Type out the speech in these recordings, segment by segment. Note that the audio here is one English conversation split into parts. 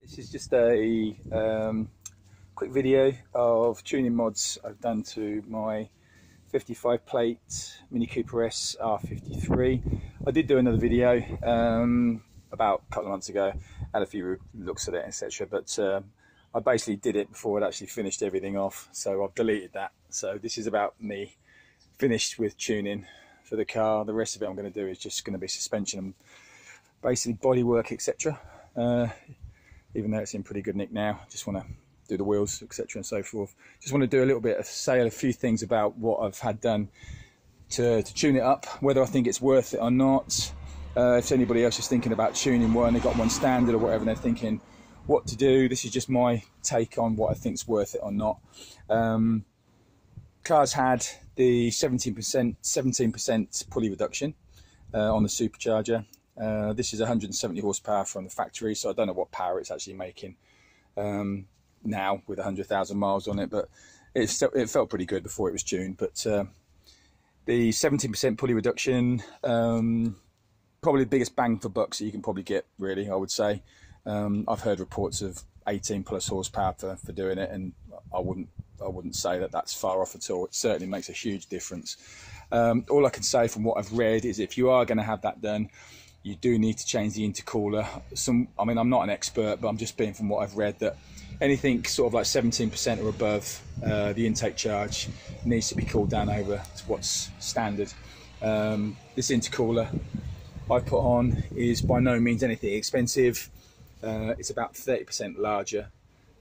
This is just a quick video of tuning mods I've done to my 55 plate Mini Cooper R53. I did do another video about a couple of months ago, had a few looks at it, etc. But I basically did it before I'd actually finished everything off, so I've deleted that. So this is about me finished with tuning for the car. The rest of it I'm going to do is just going to be suspension and basically bodywork, etc. Even though it's in pretty good nick now, just want to do the wheels, etc. and so forth. Just want to do a little bit of say a few things about what I've had done to tune it up, whether I think it's worth it or not. If anybody else is thinking about tuning one, they've got one standard or whatever, and they're thinking what to do, this is just my take on what I think is worth it or not. Car's had the 17% pulley reduction on the supercharger. This is 170 horsepower from the factory, so I don't know what power it's actually making now with 100,000 miles on it, but it felt pretty good before it was tuned. But the 17% pulley reduction, probably the biggest bang for bucks that you can probably get, really, I would say. I've heard reports of 18 plus horsepower for doing it, and I wouldn't say that that's far off at all. It certainly makes a huge difference. All I can say from what I've read is if you are going to have that done, you do need to change the intercooler. I mean, I'm not an expert, but I'm just being from what I've read that anything sort of like 17% or above the intake charge needs to be cooled down over to what's standard. This intercooler I put on is by no means anything expensive. It's about 30% larger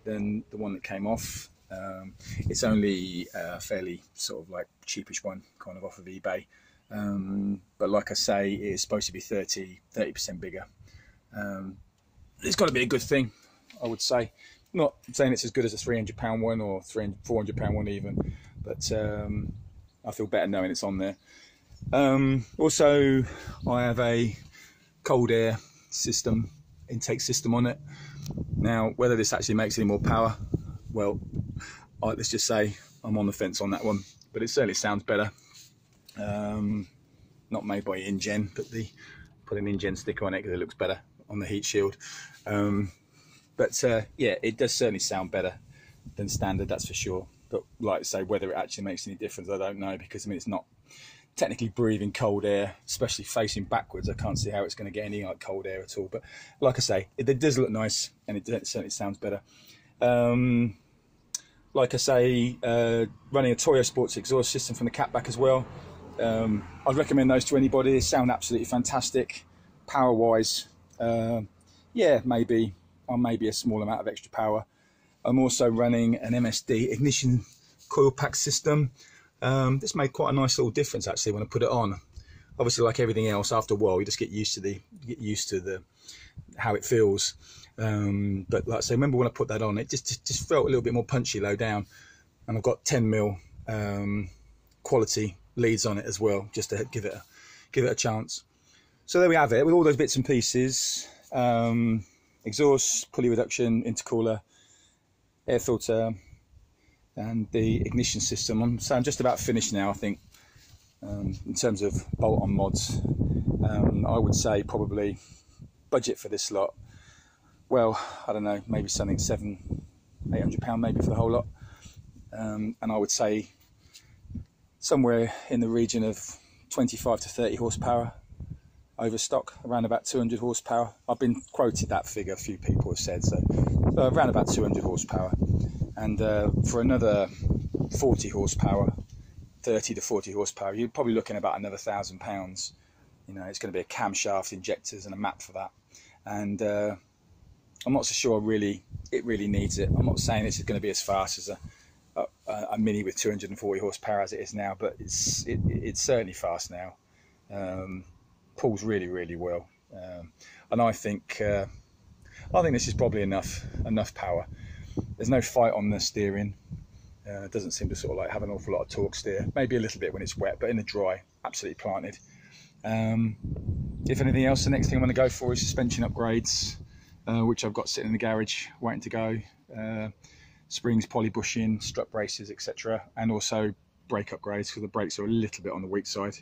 than the one that came off. It's only a fairly sort of like cheapish one, kind of off of eBay. But like I say, it's supposed to be 30% bigger. It's got to be a good thing, I would say. Not saying it's as good as a £300 one or £400 one even, but I feel better knowing it's on there. Also, I have a cold air system, intake system on it. Now, whether this actually makes any more power, well, let's just say I'm on the fence on that one, but it certainly sounds better. Not made by InGen, but put an InGen sticker on it because it looks better on the heat shield. But yeah, it does certainly sound better than standard, that's for sure. But like I say, whether it actually makes any difference, I don't know, because I mean, it's not technically breathing cold air, especially facing backwards. I can't see how it's going to get any like cold air at all. But like I say, it does look nice, and it certainly sounds better. Like I say, running a Toyo Sports exhaust system from the catback as well. I'd recommend those to anybody. They sound absolutely fantastic. Power wise, yeah, maybe a small amount of extra power. I'm also running an MSD ignition coil pack system. This made quite a nice little difference actually when I put it on. Obviously, like everything else, after a while you just get used to how it feels. But like I say, remember when I put that on, it just felt a little bit more punchy low down, and I've got 10mm quality leads on it as well, just to give it a chance. So there we have it, with all those bits and pieces: exhaust, pulley reduction, intercooler, air filter, and the ignition system. So I'm just about finished now, I think. In terms of bolt-on mods, I would say probably budget for this lot, well, I don't know, maybe something £700–800 maybe for the whole lot. And I would say somewhere in the region of 25 to 30 horsepower over stock, around about 200 horsepower. I've been quoted that figure, a few people have said, so around about 200 horsepower. And for another 40 horsepower, 30 to 40 horsepower, you're probably looking about another £1,000. You know, it's going to be a camshaft, injectors, and a map for that. And I'm not so sure it really needs it. I'm not saying this is going to be as fast as a Mini with 240 horsepower as it is now, but it's certainly fast now. Pulls really well, and I think this is probably enough power. There's no fight on the steering. It doesn't seem to sort of like have an awful lot of torque steer. Maybe a little bit when it's wet, but in the dry, absolutely planted. If anything else, the next thing I'm going to go for is suspension upgrades, which I've got sitting in the garage waiting to go. Springs, poly bushing, strut braces, etc., and also brake upgrades, because the brakes are a little bit on the weak side.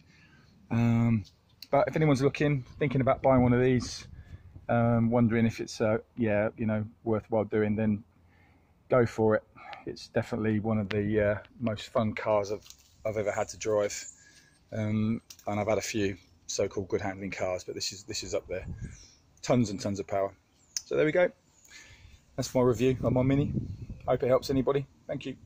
But if anyone's thinking about buying one of these, wondering if it's yeah, you know, worthwhile doing, then go for it. It's definitely one of the most fun cars I've ever had to drive, and I've had a few so-called good handling cars, but this is up there. Tons and tons of power. So there we go. That's my review on my Mini. Hope it helps anybody. Thank you.